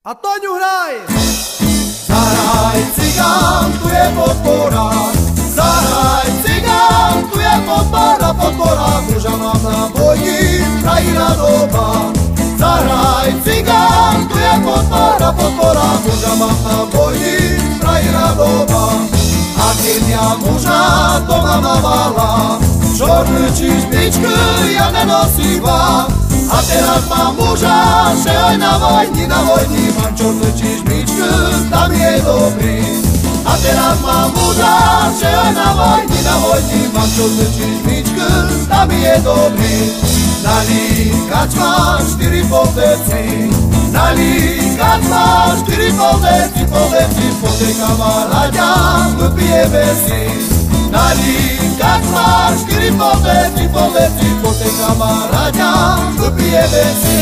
A Toňu hraj! Zahraj cigán, tu je podpora. Zahraj cigán, tu je podpora, podpora. Muža mám na boji, krajina doba. Zahraj cigán, tu je podpora, podpora. Muža mám na boji, krajina doba. A keď ja muža doma mávala, čornú čižbičku ja nenosívam. A teraz mám muža, že aj na vojni mám čornú čižbičku, tam je dobrý. A teraz mám muža, že aj na vojni mám čornú čižbičku, tam je dobrý. Nalíkať má 4 poldeci, nalíkať má 4 poldeci, poďte kamaráďa, vypijeme si. Nalíkať má 4 poldeci, poďte kamaráďa, vypijeme si.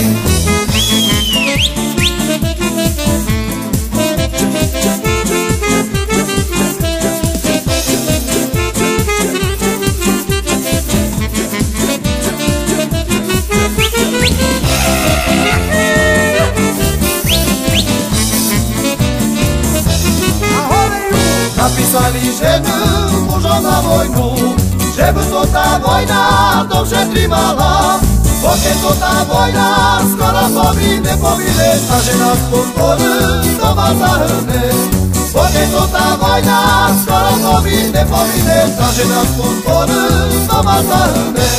Napísali ženu mužom na vojnu, že by to tá vojna dobře trimala. Pokiaľ to tá vojna skoro nepovíde, a že nás podporu doma zahrne. Pokiaľ to tá vojna skoro nepovíde, a že nás podporu doma zahrne.